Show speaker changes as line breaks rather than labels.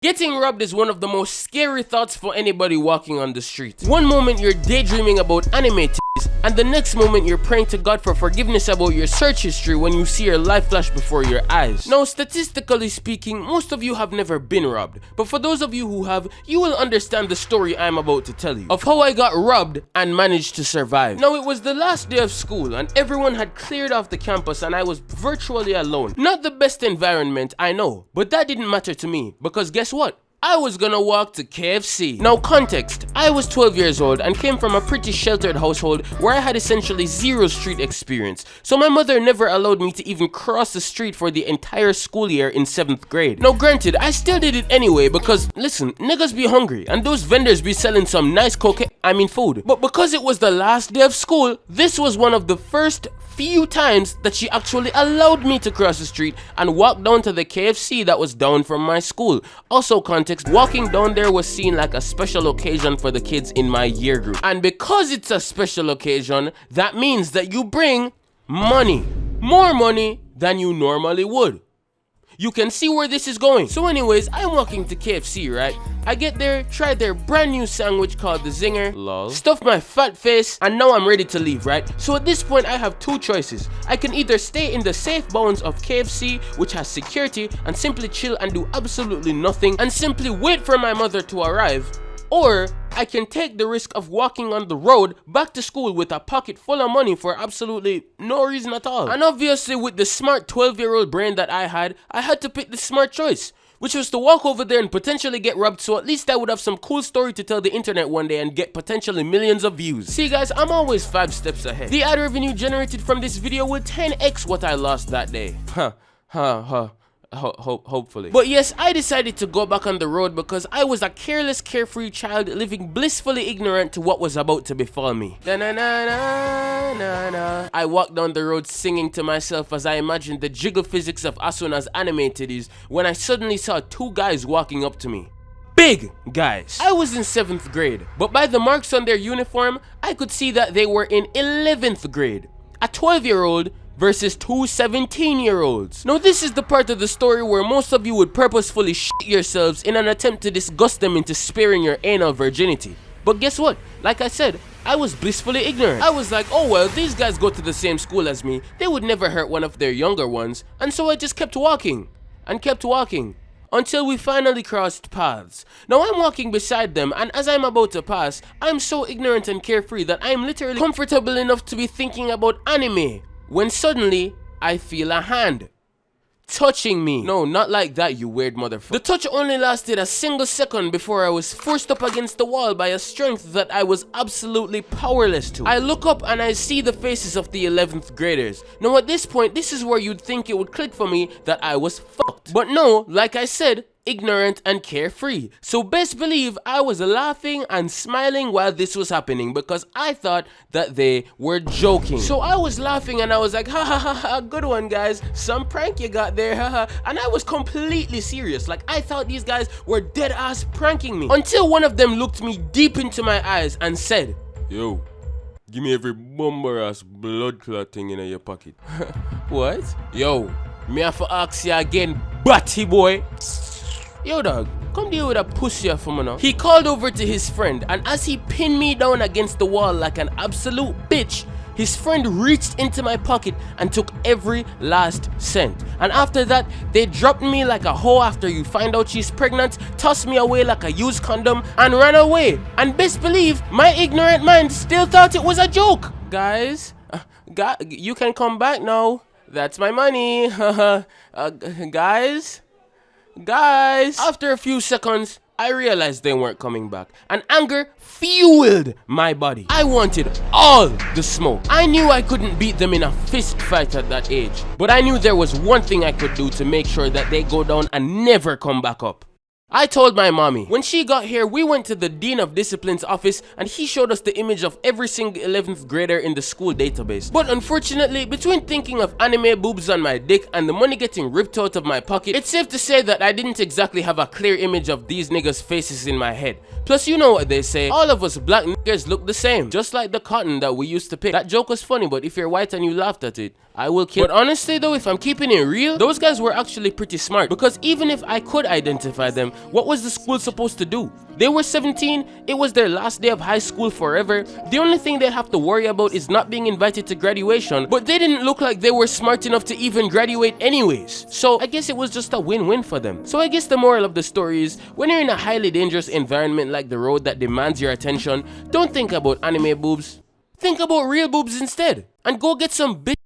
Getting robbed is one of the most scary thoughts for anybody walking on the street. One moment you're daydreaming about anime titties, and the next moment you're praying to God for forgiveness about your search history when you see your life flash before your eyes. Now, statistically speaking, most of you have never been robbed, but for those of you who have, you will understand the story I'm about to tell you of how I got robbed and managed to survive. Now, it was the last day of school and everyone had cleared off the campus and I was virtually alone. Not the best environment, I know, but that didn't matter to me because guess what? I was gonna walk to KFC. Now context, I was 12 years old and came from a pretty sheltered household where I had essentially zero street experience. So my mother never allowed me to even cross the street for the entire school year in 7th grade. Now granted, I still did it anyway because listen, niggas be hungry and those vendors be selling some nice food. But because it was the last day of school, this was one of the first few times that she actually allowed me to cross the street and walk down to the KFC that was down from my school. Also context, walking down there was seen like a special occasion for the kids in my year group. And because it's a special occasion, that means that you bring money. More money than you normally would. You can see where this is going. So anyways, I'm walking to KFC, right? I get there, try their brand new sandwich called the Zinger, lol, stuff my fat face, and now I'm ready to leave, right? So at this point, I have two choices. I can either stay in the safe bounds of KFC, which has security, and simply chill and do absolutely nothing, and simply wait for my mother to arrive, or I can take the risk of walking on the road back to school with a pocket full of money for absolutely no reason at all. And obviously with the smart 12-year-old brain that I had to pick the smart choice, which was to walk over there and potentially get robbed, so at least I would have some cool story to tell the internet one day and get potentially millions of views. See guys, I'm always 5 steps ahead. The ad revenue generated from this video will 10x what I lost that day. Hopefully. But yes, I decided to go back on the road because I was a careless, carefree child living blissfully ignorant to what was about to befall me. I walked down the road singing to myself as I imagined the jiggle physics of Asuna's anime titties when I suddenly saw 2 guys walking up to me. Big guys. I was in 7th grade, but by the marks on their uniform, I could see that they were in 11th grade. A 12-year-old versus 2 17-year-olds. Now this is the part of the story where most of you would purposefully shit yourselves in an attempt to disgust them into sparing your anal virginity. But guess what? Like I said, I was blissfully ignorant. I was like, oh well, these guys go to the same school as me. They would never hurt one of their younger ones. And so I just kept walking and kept walking until we finally crossed paths. Now I'm walking beside them, and as I'm about to pass, I'm so ignorant and carefree that I'm literally comfortable enough to be thinking about anime. When suddenly, I feel a hand touching me. No, not like that, you weird motherfucker. The touch only lasted a single second before I was forced up against the wall by a strength that I was absolutely powerless to. I look up and I see the faces of the 11th graders. Now at this point, this is where you'd think it would click for me that I was fucked. But no, like I said, ignorant and carefree. So best believe I was laughing and smiling while this was happening because I thought that they were joking. So I was laughing and I was like, ha ha ha ha, good one guys, some prank you got there, haha. And I was completely serious, like I thought these guys were dead ass pranking me. Until one of them looked me deep into my eyes and said, yo, give me every bumper ass blood clot thing in your pocket. What? Yo, me have to ask you again, batty boy. Yo dog, come deal with a pussy for me now. He called over to his friend, and as he pinned me down against the wall like an absolute bitch, his friend reached into my pocket and took every last cent. And after that, they dropped me like a hoe after you find out she's pregnant, tossed me away like a used condom, and ran away. And best believe, my ignorant mind still thought it was a joke. Guys, you can come back now. That's my money. Guys, after a few seconds, I realized they weren't coming back, and anger fueled my body. I wanted all the smoke. I knew I couldn't beat them in a fist fight at that age, but I knew there was one thing I could do to make sure that they go down and never come back up. I told my mommy. When she got here, we went to the Dean of Discipline's office and he showed us the image of every single 11th grader in the school database. But unfortunately, between thinking of anime boobs on my dick and the money getting ripped out of my pocket, it's safe to say that I didn't exactly have a clear image of these niggas' faces in my head. Plus, you know what they say, all of us black niggas look the same, just like the cotton that we used to pick. That joke was funny, but if you're white and you laughed at it, I will kill. But honestly though, if I'm keeping it real, those guys were actually pretty smart, because even if I could identify them, what was the school supposed to do? They were 17, it was their last day of high school forever. The only thing they'd have to worry about is not being invited to graduation, but they didn't look like they were smart enough to even graduate anyways. So I guess it was just a win-win for them. So I guess the moral of the story is, when you're in a highly dangerous environment like the road that demands your attention, don't think about anime boobs. Think about real boobs instead, and go get some bitch